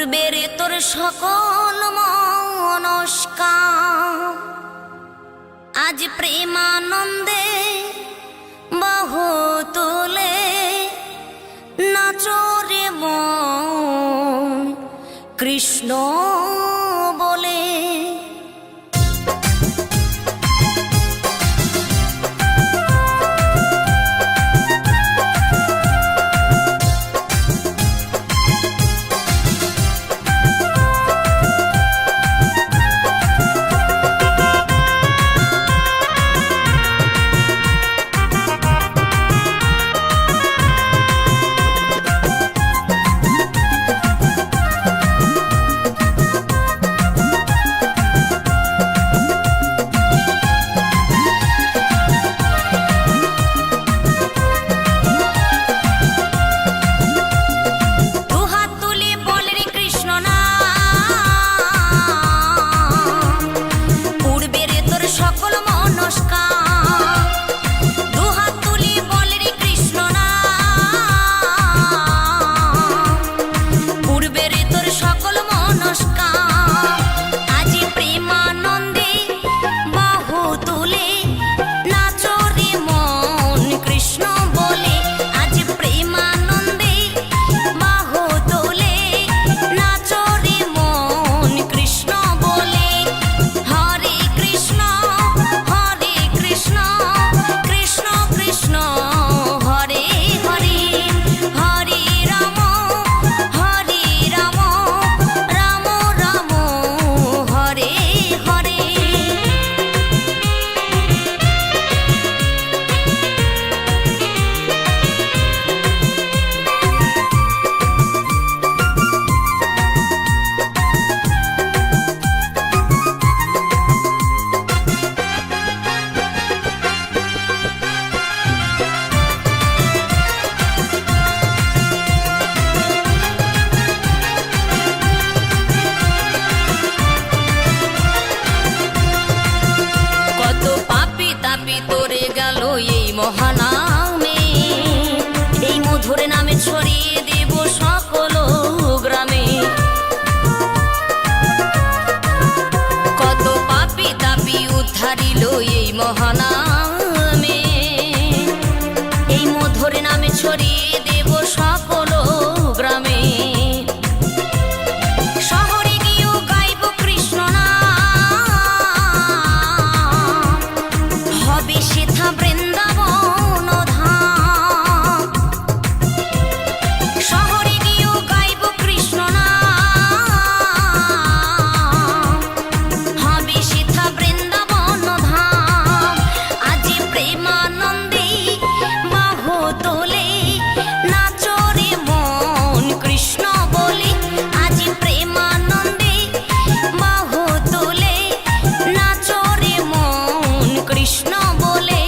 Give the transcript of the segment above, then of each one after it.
পূর্বের তোর সকল মনস্কাম আজ প্রেমানন্দে বহু তুলে নাচরে মন কৃষ্ণ বলে। মহানামে এই মধুর নামে ছড়িয়ে দেব সকল গ্রামে। কত পাপী তাপী উদ্ধারিল এই মহানামে এই মধুর নামে ছড়িয়ে দেব সকল গ্রামে। শহরে গিয়েও গাইব কৃষ্ণ নাম হবে সেথা বৃন্দাবন ধাম। শহরে গিয়েও গাইব কৃষ্ণ নাম হবে সেথা বৃন্দাবন ধাম। আজি প্রেমানন্দে বাহু তোলে নাচরে মন কৃষ্ণ বলে। আজি প্রেমানন্দে বাহু তোলে নাচরে মন কৃষ্ণ বলে।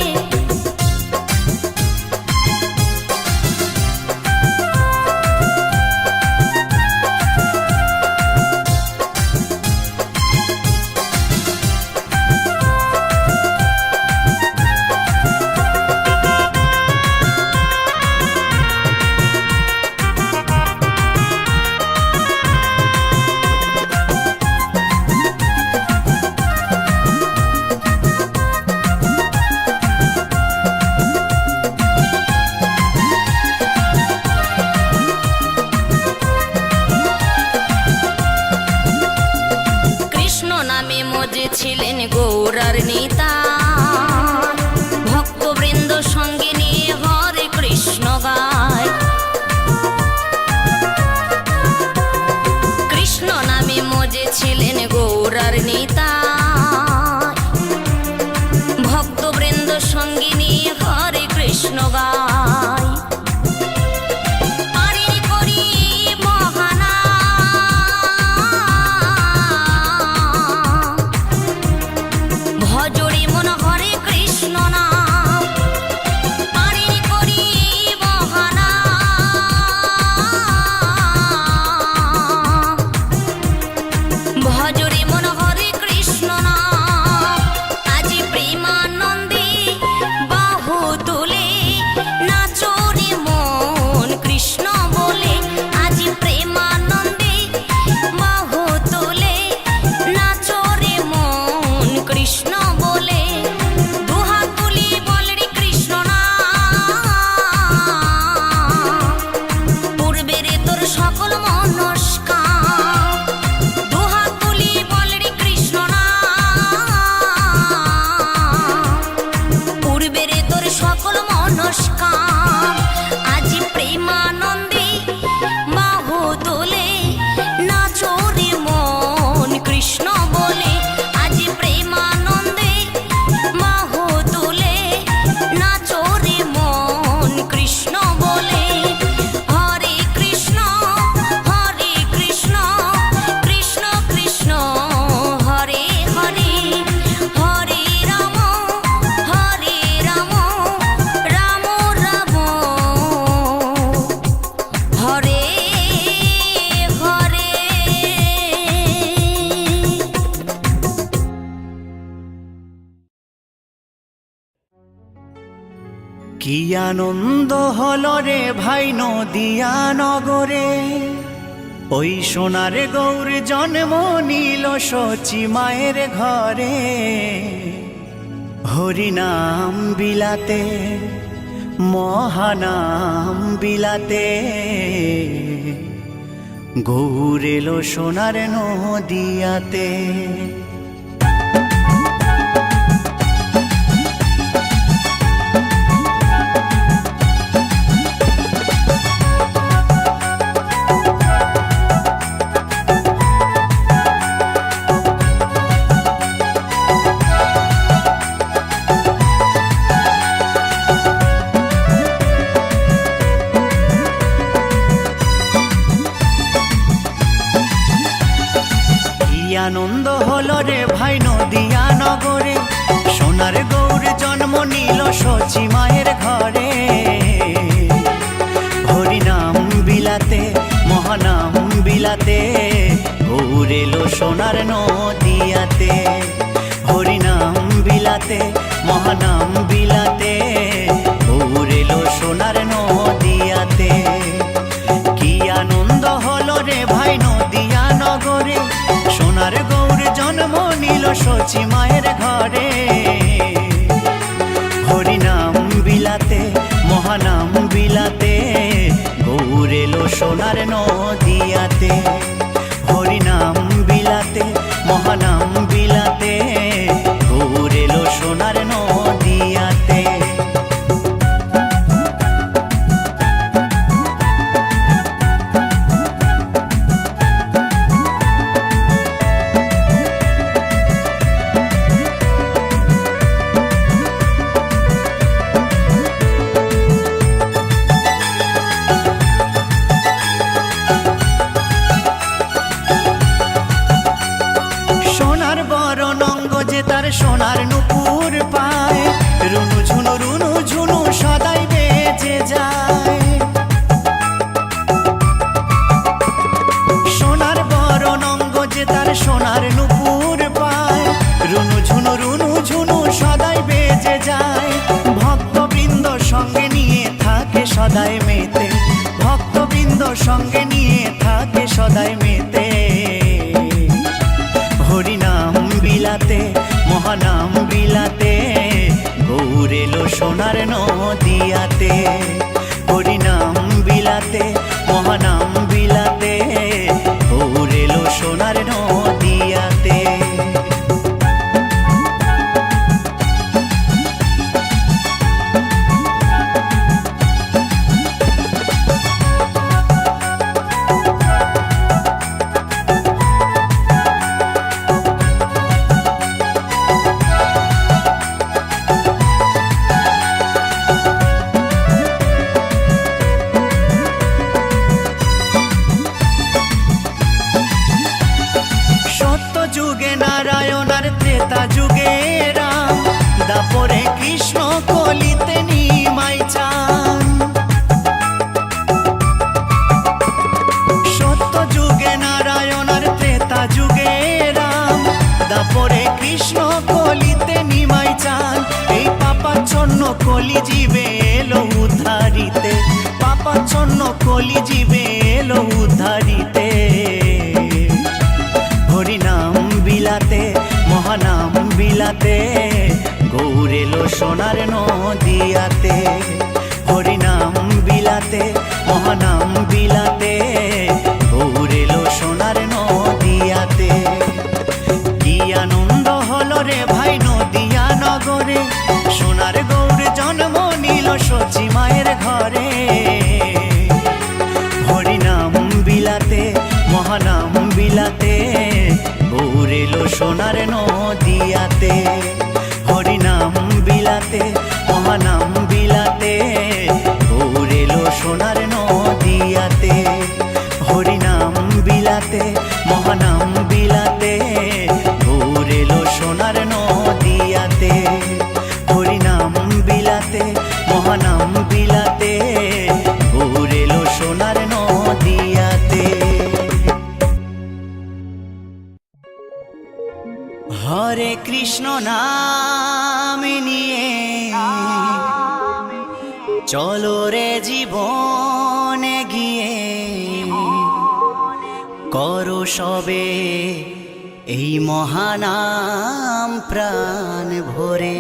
কৃষ্ণ নামে মজে ছিলেন গৌরার নেতা, ভক্তবৃন্দ সঙ্গে নিয়ে হরে কৃষ্ণ গায়। কৃষ্ণ নামে মজে ছিলেন গৌরার নেতা, ভক্তবৃন্দ সঙ্গে নিয়ে হরে কৃষ্ণ গায়। ভজরে মন হরে কৃষ্ণ নাম পারে করি বহানা। ভজরে মন হরে কৃষ্ণ নাম আজি প্রেমানন্দে বাহু তুলে নাচরে মন কৃষ্ণ বলে। আজি প্রেমানন্দে কৃষ্ণ বলে দুহাত তুলি বল রে কৃষ্ণ নাম পূর্বে রে তোর সকল মনস্কাম দুহাত তুলি বল রে কৃষ্ণ নাম পূর্বে রে তোর সকল মনস্কাম আজি প্রেমানন্দে বাহু তোলে নাচো রে মন কৃষ্ণ বলে আজি প্রেমানন্দে বাহু তোলে নাচো রে মন কৃষ্ণ বলে হরে কৃষ্ণ কৃষ্ণ কৃষ্ণ হরে হরে হরে রাম রাম রাম হরে হরে। কি আনন্দ হলো রে ভাই নদিয়া নগরে, ওই সোনার গৌর জন্ম নিল সচি মায়ের ঘরে। হরিনাম বিলাতে মহানাম বিলাতে গৌর এলো সোনার নদিয়াতে। আনন্দ হলো রে ভাই নদিয়া নগরে, সোনার গৌর জন্ম নিল সচি মায়ের ঘরে। হরিনাম বিলাতে মহানাম বিলাতে গৌর এলো সোনার নদিয়াতে। হরিনাম বিলাতে মহানাম বিলাতে গৌর এলো সোনার নদিয়াতে। কি আনন্দ হলো রে ভাই নদিয়া নগরে, সোনার গৌর জন্ম নিল সচি মায়ের ঘরে। হরিনাম বিলাতে মহানাম বিলাতে গৌর এলো সোনার নদিয়াতে। হরিনাম বিলাতে মহানাম বিলাতে গৌর এলো সোনার নদিয়াতে। সোনার নুপুর পায় রুনু ঝুনু সদাই বেজে যায়। সোনার বরণ অঙ্গ যে তার সোনার নুপুর পায় রুনু ঝুনু সদাই বেজে যায়। ভক্তবৃন্দ সঙ্গে নিয়ে থাকে সদাই মেতে, ভক্তবৃন্দ সঙ্গে নিয়ে থাকে সদাই মেতে। হরিনাম বিলাতে মহানাম বিলাতে গৌর এলো সোনার নদিয়াতে। হরিনাম বিলাতে মহানাম বিলাতে গৌর এলো সোনার নদিয়াতে। যুগে নারায়ণ আর ত্রেতা যুগে রাম, দাপরে কৃষ্ণ কলিতে নিমাই চান। সত্য যুগে নারায়ণ আর ত্রেতা যুগে রাম, দাপরে কৃষ্ণ কলিতে নিমাই চান। এই পাপাচ্ছন্ন কলি জীবে এলো উদ্ধারিতে, পাপাচ্ছন্ন কলি জীবে এলো উদ্ধারিতে। হরিনাম বিলাতে মহানাম বিলাতে, গৌর এলো সোনার নদিয়াতে। হরিনাম বিলাতে, মহানাম বিলাতে, গৌর এলো সোনার নদিয়াতে। কি আনন্দ হলো রে ভাই নদিয়া নগরে, সোনার গৌর জন্ম নিল সচি মায়ের ঘরে। হরিনাম বিলাতে, মহানাম বিলাতে, গৌর এলো সোনার নদিয়াতে। হরিনাম বিলাতে, মহানাম বিলাতে, গৌর এলো সোনার নদিয়াতে। হরিনাম বিলাতে, মহানাম বিলাতে, গৌর এলো সোনার নদিয়াতে। হরিনাম বিলাতে, মহানাম বিলাতে, গৌর এলো সোনার নদিয়াতে। হরে কৃষ্ণ নাম নিয়ে চলো রে জীবনে গিয়ে, করো সবে এই মহানাম প্রাণ ভরে।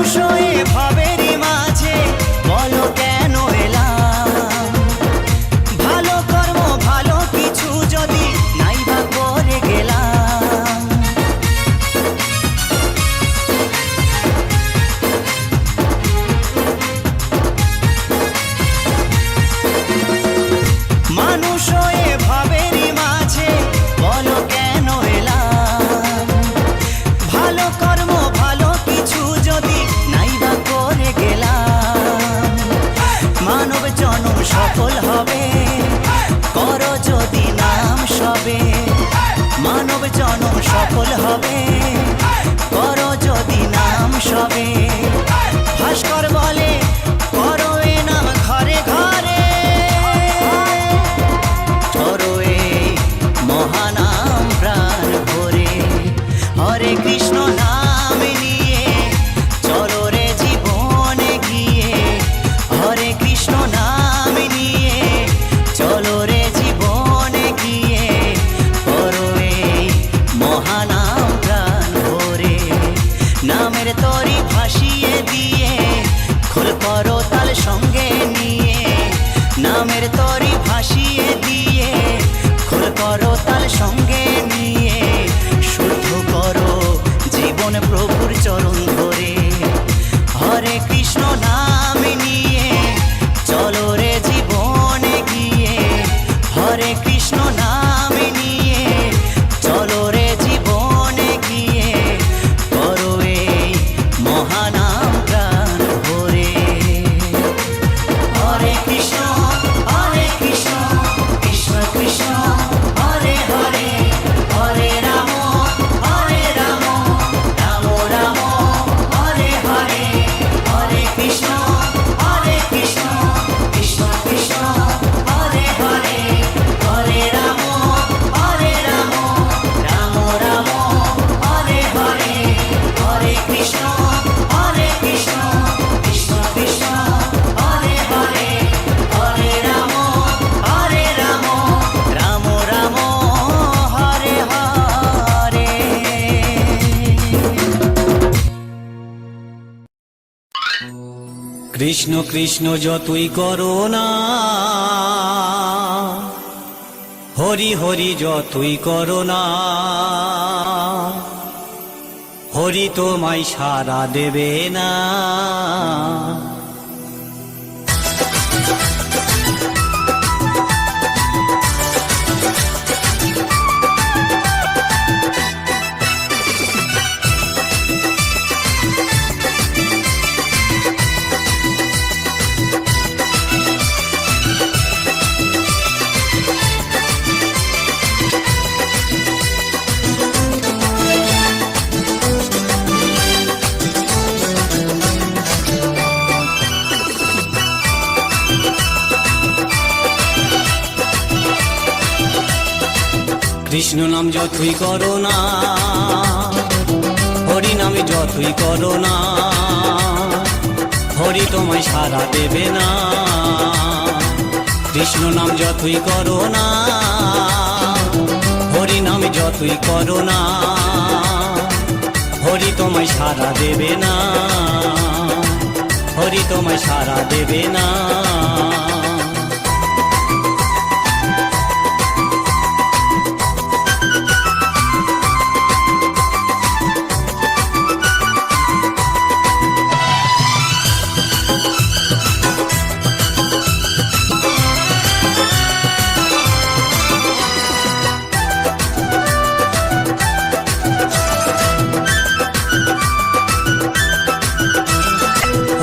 মানুষ হয়ে ভাবেরই মাঝে বলো কেন এলাম? ভালো কর্ম ভালো কিছু যদি নাই বা করে গেলাম। মানুষ হয়ে ভাবেরই মাঝে বলো কেন এলাম? ভালো কর্ম ভালো কিছু যদি নাই বা করে গেলাম। মানব জনম সফল হবে করো যদি নাম সবে। মানব জনম সফল হবে করো যদি নাম সবে। ভাস্কর বলে করো এ নাম ঘরে ঘরে, ধরো এই মহানাম প্রাণ ভরে। হরে কৃষ্ণ নাম নিয়ে চলো রে জীবনে গিয়ে। হরে কৃষ্ণ নাম নিয়ে চলো রে জীবনে গিয়ে। করো এই মহানাম প্রাণ ভরে। নামের তরি ভাসিয়ে দিয়ে খোল করো তাল সঙ্গে নিয়ে। নামের তরি ভাসিয়ে দিয়ে খোল করো তাল সঙ্গে নিয়ে। শুদ্ধ করো জীবন প্রভুর চরণ ধরে। হরে কৃষ্ণ নাম নিয়ে চলো রে জীবনে গিয়ে। হরে কৃষ্ণ নাম নিয়ে চলো রে জীবনে গিয়ে। করো এই মহানাম প্রাণ ভরে। হরে কৃষ্ণ কৃষ্ণ কৃষ্ণ হরে হরে। হরে রাম রাম রাম হরে হরে। হরে কৃষ্ণ কৃষ্ণ কৃষ্ণ হরে হরে। হরে রাম রাম রাম হরে হরে। হরে কৃষ্ণ কৃষ্ণ কৃষ্ণ হরে হরে। হরে রাম রাম রাম হরে হরে। কৃষ্ণ কৃষ্ণ যতই করো না, হরি হরি যতই করো না, হরি তোমায় সাড়া দেবে না। কৃষ্ণ নাম যতই করো না, হরি নামে যতই করো না, হরি তোমায় সাড়া দেবে না। কৃষ্ণ নাম যতই করো না, হরি নামে যতই করো না, হরি তোমায় সাড়া দেবে না। হরি তোমায় সাড়া দেবে না।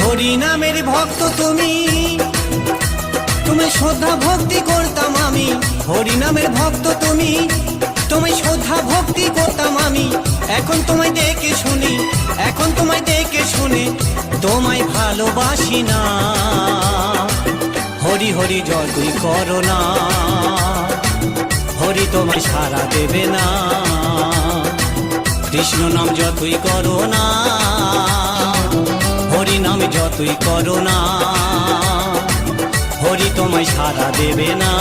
হরি নামের ভক্ত তুমি, তোমায় শ্রদ্ধা ভক্তি করতাম আমি। হরি নামের ভক্ত তুমি, তোমায় শ্রদ্ধা ভক্তি করতাম আমি। এখন তোমায় দেখে শুনি, এখন তোমায় দেখে শুনে তোমায় ভালোবাসি না। হরি হরি যতই করো না, হরি তোমায় সাড়া দেবে না। কৃষ্ণ নাম যতই করো না, হরি নাম যতই করো না, হরি তোমায় সাড়া দেবে না।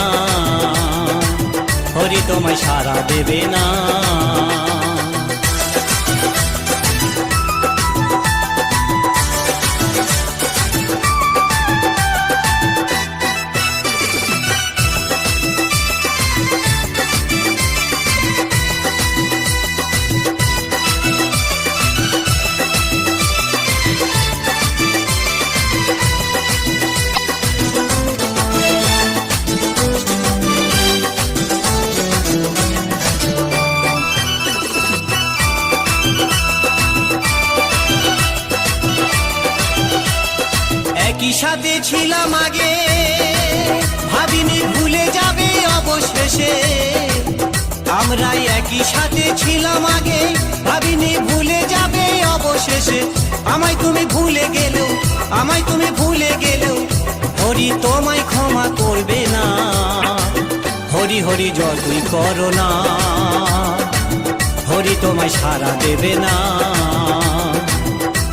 হরি তোমায় সাড়া দেবে না। সাথে ছিলাম আগে, ভাবিনি ভুলে যাবে অবশেষে। আমরা একই সাথে ছিলাম আগে, ভাবিনি ভুলে যাবে অবশেষে। আমায় তুমি ভুলে গেলেও, আমায় তুমি ভুলে গেলেও হরি তোমায় ক্ষমা করবে না। হরি হরি যতই করো না, হরি তোমায় সাড়া দেবে না।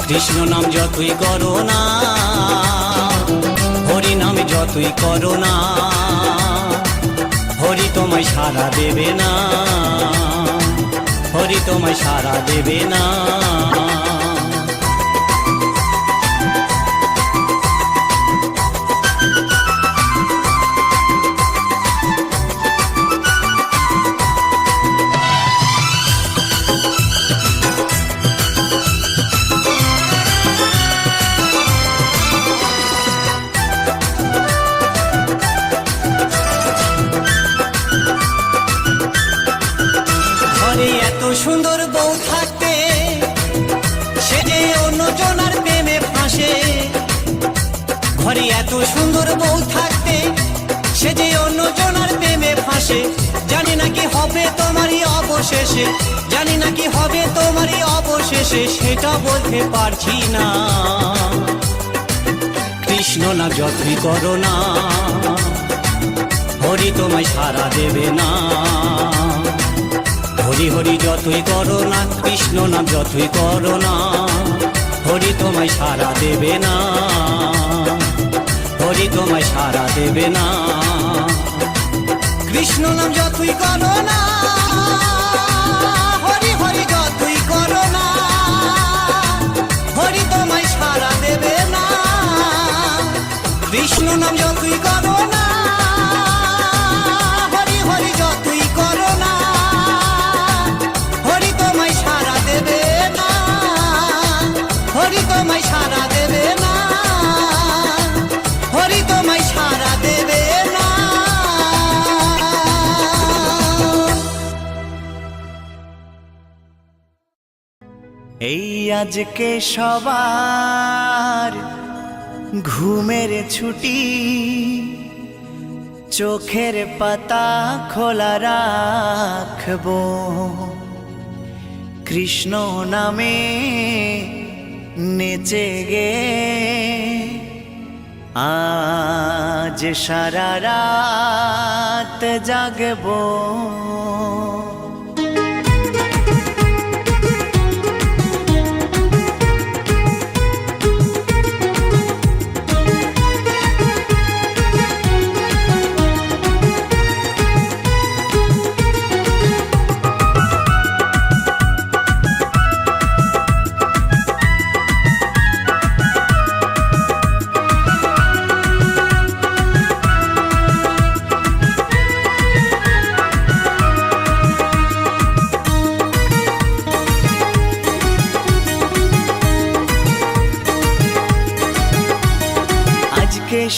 কৃষ্ণ নাম যতই করো না, হরি নাম যতই করো না, হরি তোমায় সাড়া দেবে না, হরি তোমায় সাড়া দেবে না। এত সুন্দর বউ থাকতে সে যে অন্যজনার প্রেমে ফাঁসে। ঘরে এত সুন্দর বউ থাকতে সে যে অন্যজনার প্রেমে ফাঁসে। জানি না কি হবে তোমারই অবশেষে, জানি না কি হবে তোমারই অবশেষে, সেটা বলতে পারছি না। কৃষ্ণ না যতই করো না, হরি তোমায় সাড়া দেবে না। হরি হরি যতই করো না, কৃষ্ণ নাম যতই করো না, হরি তোমায় সাড়া দেবে না, হরি তোমায় সাড়া দেবে না। কৃষ্ণ নাম যতই করো না, হরি হরি যতই করো না, হরি তোমায় সাড়া দেবে না। কৃষ্ণ নাম যতই করো না, হরি হরি যতই করো না, হরি তোমায় সাড়া দেবে না, হরি তোমায় সাড়া দেবে না, হরি তোমায় সাড়া দেবে না। এই আজকে সবার ঘুমের ছুটি, চোখের পাতা খোলা রাখবো, কৃষ্ণ নামে নেচে গে আজ সারা রাত জাগবো।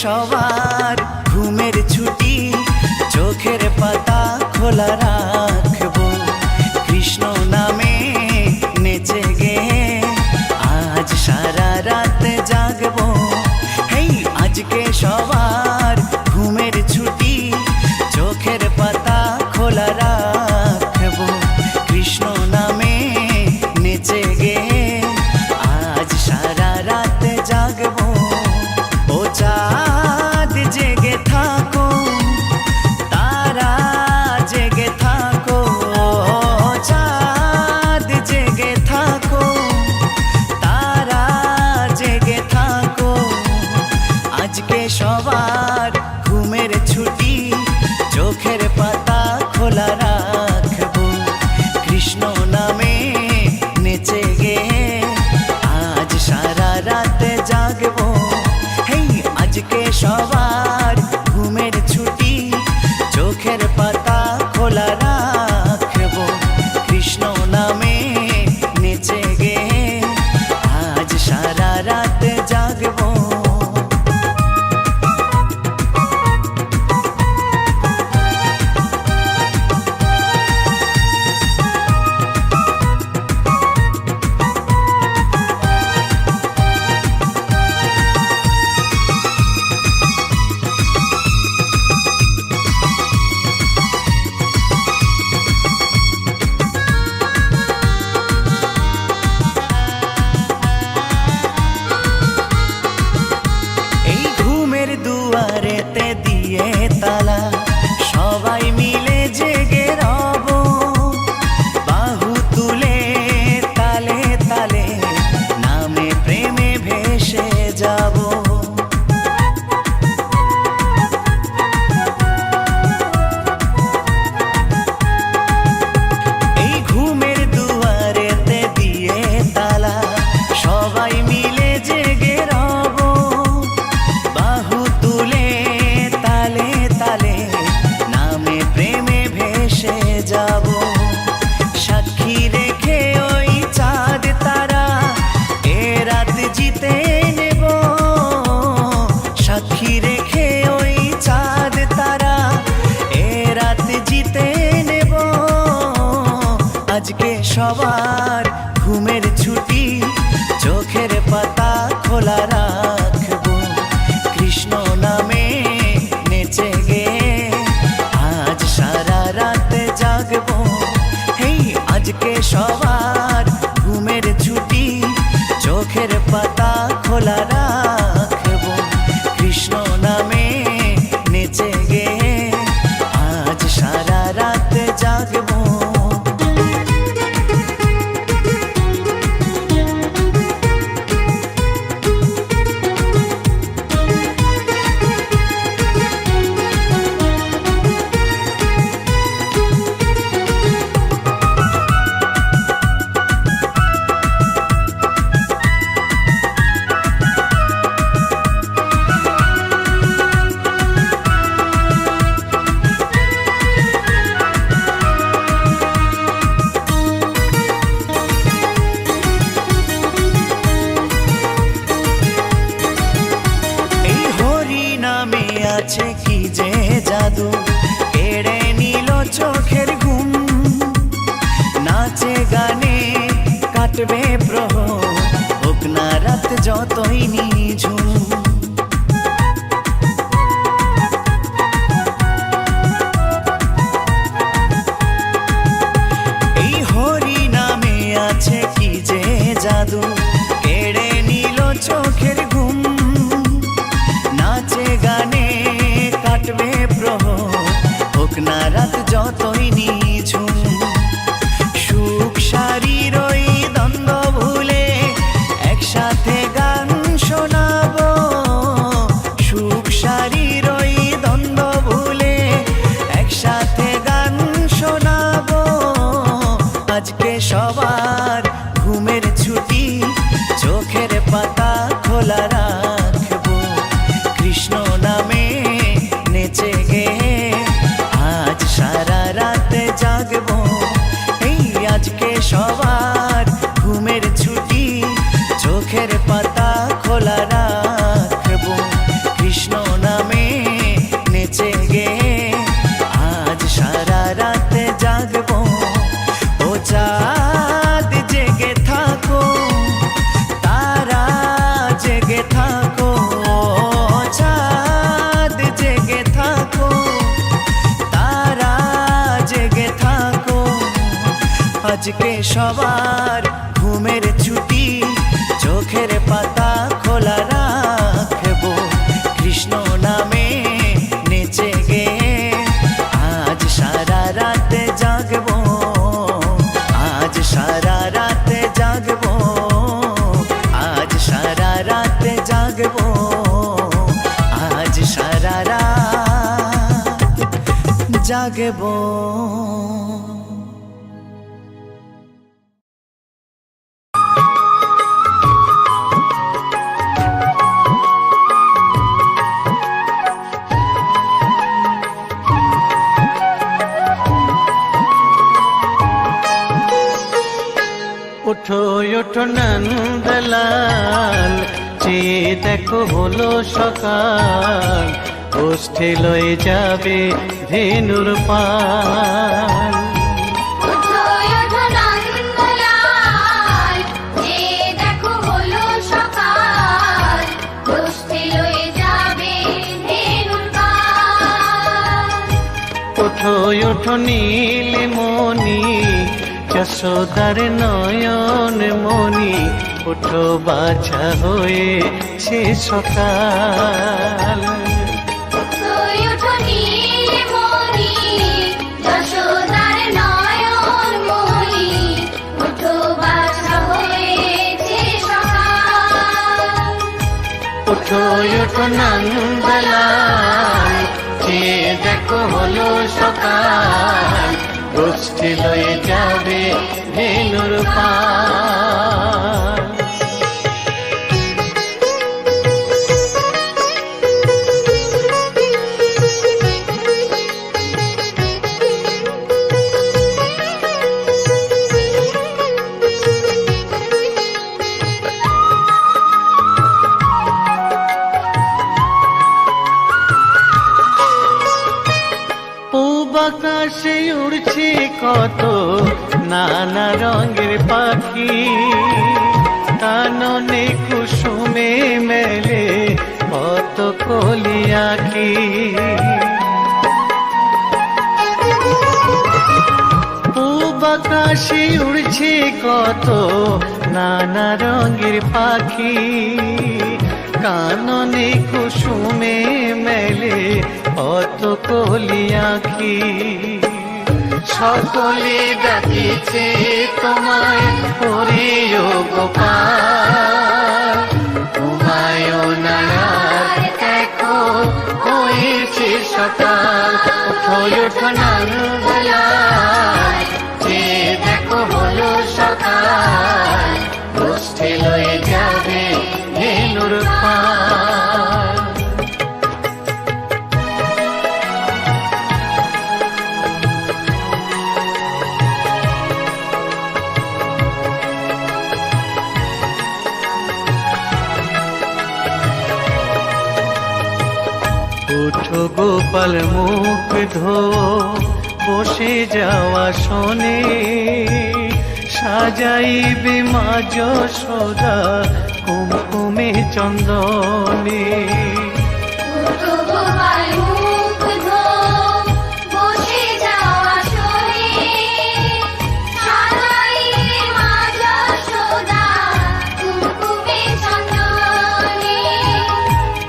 সবার ঘুমের ছুটি, চোখের পাতা খোলা রাখবো, কৃষ্ণ নামে নেচে গে আজ সারা রাত জাগবো। হেই আজকে সবার ঘুমের ছুটি, চোখের পাতা খোলা রাখবো, কৃষ্ণ নামে নেচে গে আজ সারা রাত জাগবো। ও চাঁদ জেগে থাকো, তারা জেগে থাকো, চাঁদ জেগে থাকো, তারা জেগে থাকো। আজকে সবার ঘুমের ছুটি, চোখের পাতা খোলা রাখবো, কৃষ্ণ নামে নেচে গে আজ সারা রাত জাগবো। আজকে সবার ঘুমের ছুটি, চোখের পাতা খোলা রাখবো, কৃষ্ণ নামে নেচে গে আজ সারা রাত জাগবো। আজকে সবার ঘুমের ছুটি, চোখের পাতা খোলা রাখবো, কৃষ্ণ নামে নেচে গে আজ সারা রাত জাগবো। আছে কি যে জাদু, কেড়ে নিল চোখের ঘুম, নাচে গানে কাটবে প্রহর, হোক না রাত যতই নিঝুম। এই হরি নামে আছে কি যে জাদু, কেড়ে নিল চোখের ঘুম, নাচে গানে কাটবে প্রহর, হোক না রাত যতই নিঝুম। সুখ শারীর ওই দ্বন্দ্ব ভুলে একসাথে গান শোনাবো, সুখ শারীর ওই দ্বন্দ্ব ভুলে একসাথে গান শোনাবো। আজকে সবার ঘুমের ছুটি, চোখের পাতা খোলা রাখবো, কৃষ্ণ নামে নেচে গে আজ সারা রাত জাগবো। এই আজকে সবার ঘুমের ছুটি, চোখের পাতা খোলা রাখবো, কৃষ্ণ নামে নেচে গে আজ সারা রাত জাগবো। ও চাঁদ জেগে থাকো, তারা জেগে থাকো, চাঁদ জেগে থাকো, তারা জেগে থাকো। আজকে সবার ঘুমের ছুটি, চোখের পাতা খোলা রাখবো, কৃষ্ণ নামে নেচে গে আজ সারা রাত জাগবো, আজ সারা রাত জাগবো, আজ সারা রাত জাগবো, আজ সারা রাত জাগবো। ওঠো ওঠো নন্দলাল, চেয়ে দেখো হলো সকাল, গোষ্ঠী লয়ে যাবে ধেনুর পাল। ওঠো ওঠো নন্দলাল, যে দেখো হলো সকাল, গোষ্ঠী লয়ে যাবে ধেনুর পাল। ওঠো ওঠো নীলমণি, যশোদার নয়ন মণি, ওঠো বাছা হয়েছে সকাল। ওঠো ওঠো নীলমণি, যশোদার নয়ন মণি, ওঠো বাছা হয়েছে সকাল। ওঠো ওঠো নন্দলাল, যে দেখো হলো সকাল, গোষ্ঠী লয়ে যাবে ধেনুর পাল। আকাশে উড়ছে কত নানা রঙের পাখি, কাননে কুসুমে মেলে কত কলি আঁখি। পূব আকাশ আকাশে উড়ছে কত নানা রঙের পাখি, কাননে কুসুমে মেলে কত কলি আঁখি। সকলে ডাকিছে তোমায় ওরে ও গোপাল, ঘুমায়ও না আর দেখো হয়েছে সকাল। ওঠো ওঠো নানবেলায়, যে দেখো হলো সকাল, গোষ্ঠী লয়ে যাবে ধেনুর পাল। ওঠো গোপাল মুখ ধো, বসে যাওয়া শোনে, সাজাইবে মা যশোদা কুমকুমে চন্দনে।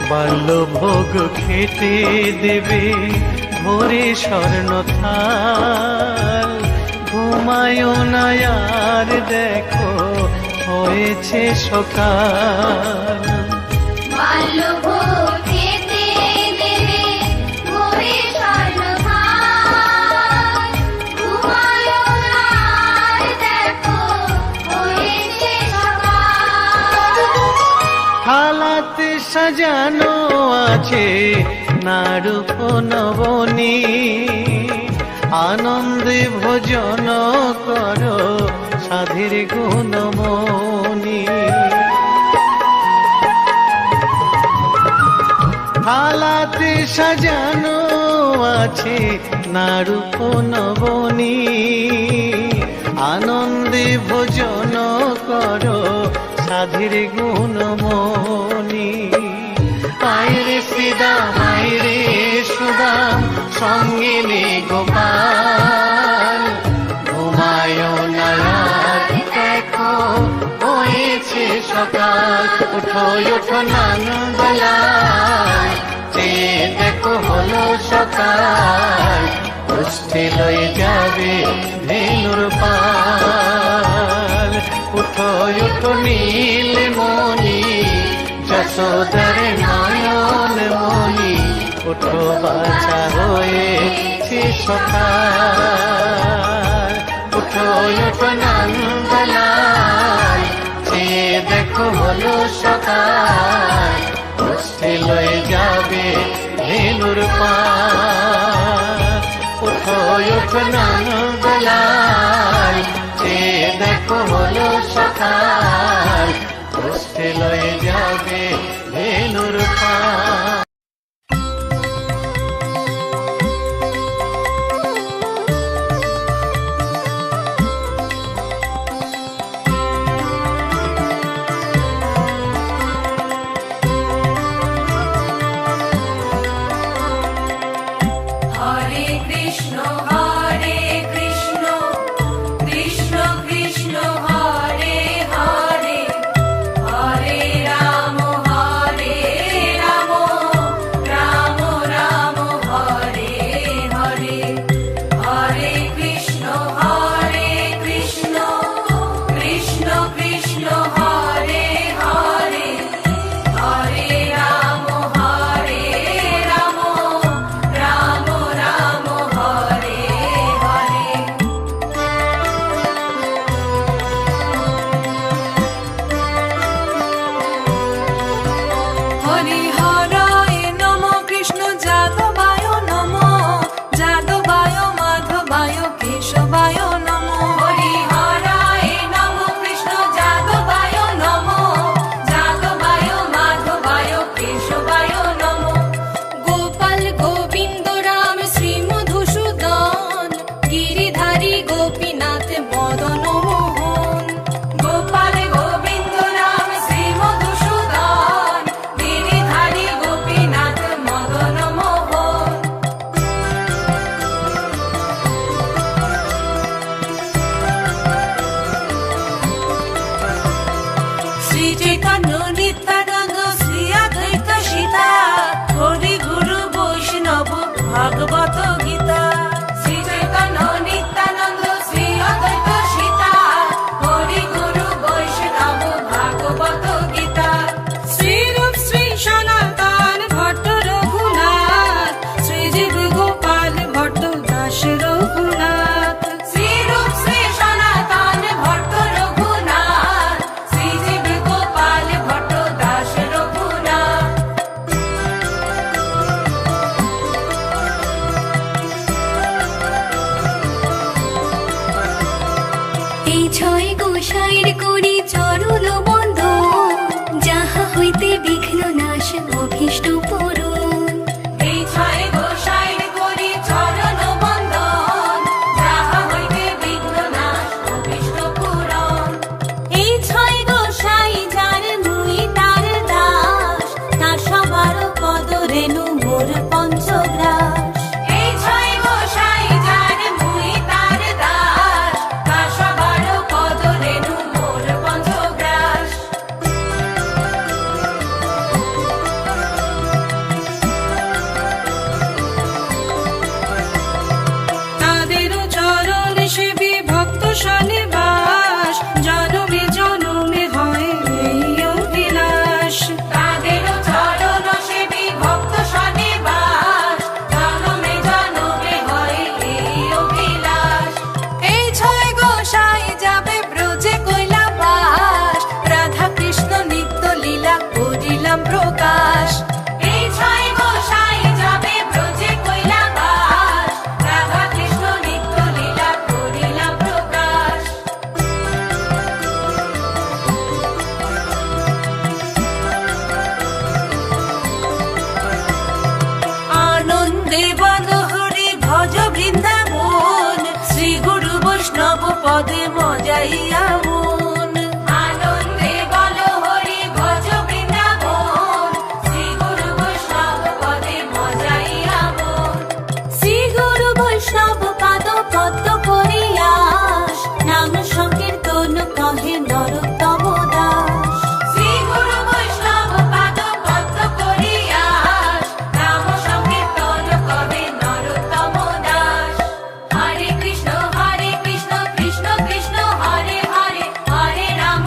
বাল্যভোগ খেতে দেবে ভোরে স্বর্ণ থাল, ঘুমায়ও না আর দেখো হয়েছে সকাল। থালাতে সাজানো আছে নারূপ নবনী, আনন্দে ভোজন করো সাধের গুণমণি। থালাতে সাজানো আছে নারূপ নবনী, আনন্দে ভোজন করো সাধের গুণমণি। আয়রে শ্রীদাম আয়রে সুদাম, সঙ্গে নে গোপাল, ঘুমায়ও না আর দেখো হয়েছে সকাল। ওঠো ওঠো নানবেলায়, যে দেখো হলো সকাল, গোষ্ঠী লয়ে যাবে ধেনুর পাল। উঠো উঠো নীলমণি, যশোদার নয়ন মণি, উঠো বাছা হয়েছে সকাল। উঠো উঠো নানবেলায়, যে দেখো হলো সকাল, গোষ্ঠী লয়ে যাবে ধেনুর পাল। উঠো উঠো নানবেলায়, যে দেখো হলো সকাল, গোষ্ঠী লয়ে যাবে ধেনুর পাল। হরে কৃষ্ণ কৃষ্ণ কৃষ্ণ হরে হরে। শ্রী চৈতন্য নিত্যানন্দ শ্রী অদ্বৈত সীতা হরি গুরু বৈষ্ণব ভাগবত গীতা শ্রী চৈতন্য নিত্যানন্দ শ্রী অদ্বৈত সীতা হরি গুরু বৈষ্ণব ভাগবত গীতা শ্রীরূপ শ্রী সনাতন ভট্ট রঘুনাথ শ্রীজীব গোপাল ভট্ট দাস রঘুনাথ শ্রীরূপ শ্রী সনাতন ভট্ট রঘুনাথ শ্রীজীব গোপাল ভট্ট দাস রঘুনাথ এই ছয় গোসাইর করি চরণ বন্ধ যাহা হইতে বিঘ্ন নাশ অভীষ্ট পূরণ এই ছয় গোসাইর করি চরণ বন্দন যাহা হইতে বিঘ্ন নাশ অভীষ্ট পূরণ এই ছয় গোসাই যার মুই তার দাস তার সবার পদ রেণু মোর পঞ্চগ্রাস এই ছয় গোসাই যার মুই তার দাস তার সবার পদ রেণু মোর পঞ্চগ্রাস তাদেরও চরণ সেবী ভক্ত শনিবাস জনমে জনমে হয় এই অভিলাষ তাদেরও চরণ সেবী ভক্ত শনিবাস জনমে জনমে হয় এই অভিলাষ এই ছয় গোসাই যাবে ব্রজে কৈলাবাস রাধা কৃষ্ণ নিত্য লীলা করিলাম প্রকাশ এই ছয় গোসাই যাবে ব্রজে কৈলাবাস রাধা কৃষ্ণ নিত্য লীলা করিলাম প্রকাশ আনন্দে বনহরি ভজ বৃন্দাবন শ্রী গুরু বৈষ্ণব পদে মজাইয়া মন আনন্দে বনহরি ভজ বৃন্দাবন শ্রী গুরু বৈষ্ণব পদে মজাইয়া মন শ্রী গুরু বৈষ্ণব পাদ পদ্ম করিয়াস নাম সংকীর্তন কহে নরোত্তম দাস শ্রী গুরু বৈষ্ণব পাদ পদ্ম করিয়াস নাম সংকীর্তন কহে নরোত্তম দাস হরে কৃষ্ণ কৃষ্ণ কৃষ্ণ হরে হরে হরে রাম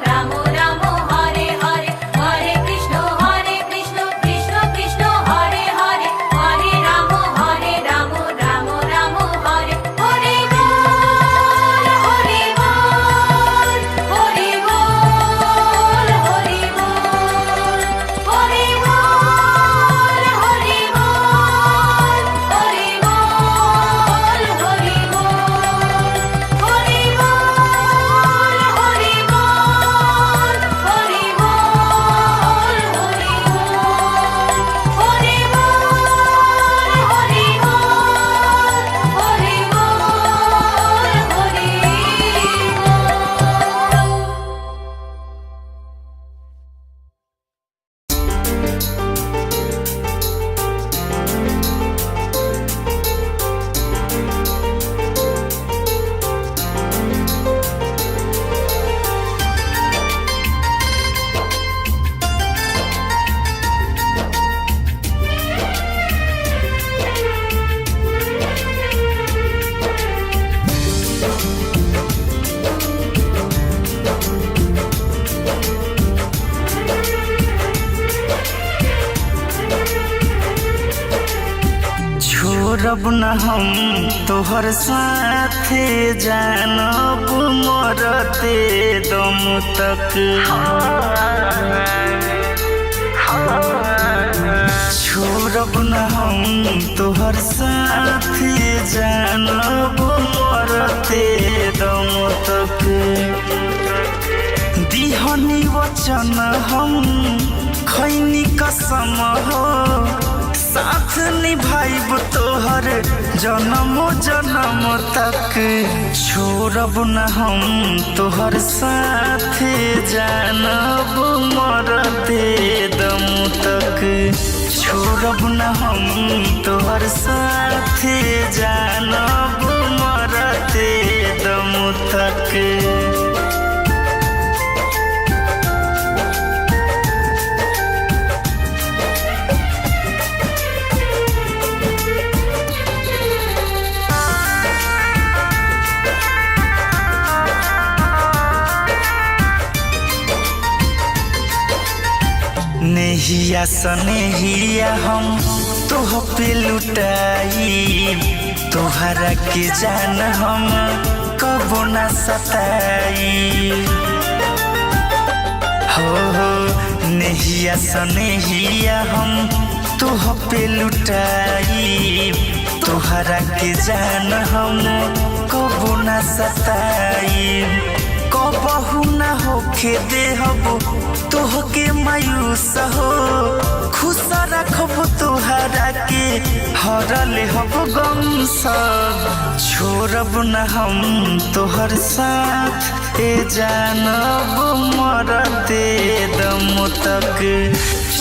রাম রাম হরে হরে হরে কৃষ্ণ কৃষ্ণ কৃষ্ণ হরে হরে হরে রাম রাম রাম হরে হরে বল হরে বল হরে বল হরে বল হরে বল হরে বল হরে বল হরে বল হরে বল হরে বল হরে বল হরে বল হরে বল হরে বল হরে বল छोड़ब न हम तोहर साथे जानब मरते दम तक छोड़ब न हम तोहर साथे जानब मरते दम तक दिहनी वचन हम खैनी कसम हो साथ निभाइब तोहर जन्म जन्म तक छोड़ब न हम तोहर साथे जानब मरते दम तक छोड़ब न हम तोहर साथे जानब मरते दम तक नेहिया सनेहिया हम तोह पे लुटाई तोहरा के जान हम कबो ना सताई हो नेहिया सनेहिया हम तोह पे लुटाई तोहरा के जान हम कबो ना सताई कबहू ना होखे देहब तोहके मायूस हो खुश रखब तोहरा के हरले हब गम सब छोड़ब न हम तोहर साथ ए जानब मरते दम तक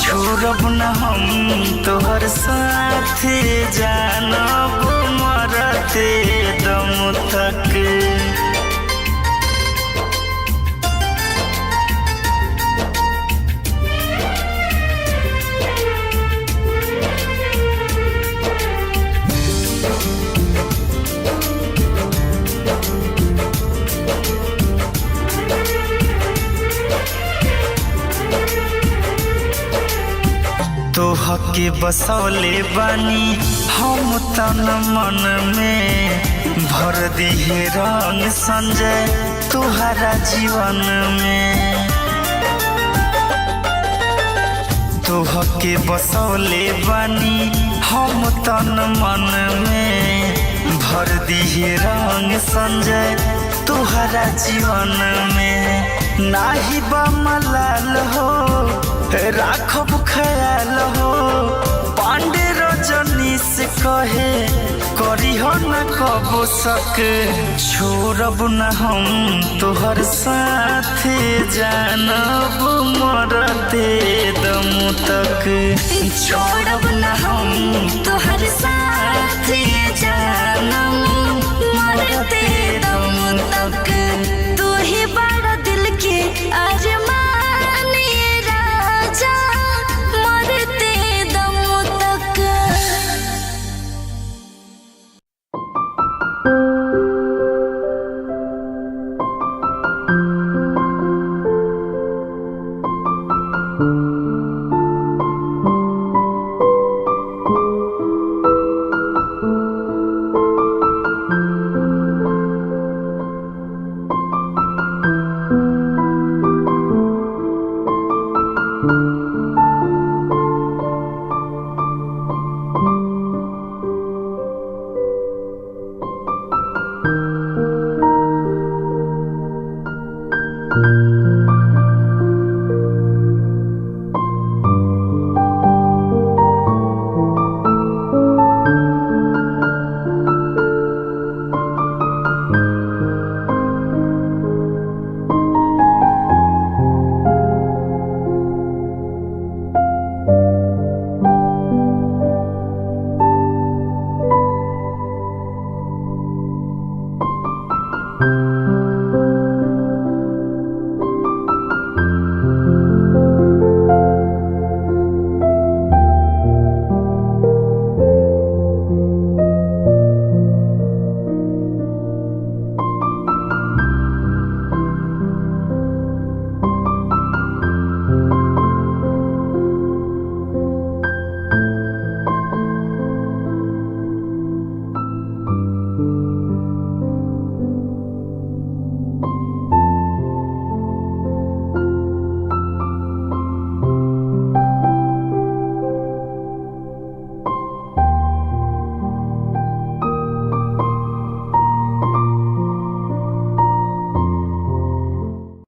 छोड़ब न हम तोहर साथ ए जानब मरते दम तक तोहके बसौले बानी हम तन मन में भर दिहे रंग संजय तोहरा जीवन में तोहके बसौले बानी हम तन मन में भर दिहे रंग संजय तोहरा जीवन में नाही बा मलाल हो राखब ख्याल हो पांडे रजनी से कहे करी हो न कबो सक छोड़ब न हम तोहर साथ जानब मरते दम तक छोड़ब न हम तोहर साथ जानब मरते दम तक तू ही बड़ा दिल के अरमान मरते दम तक। you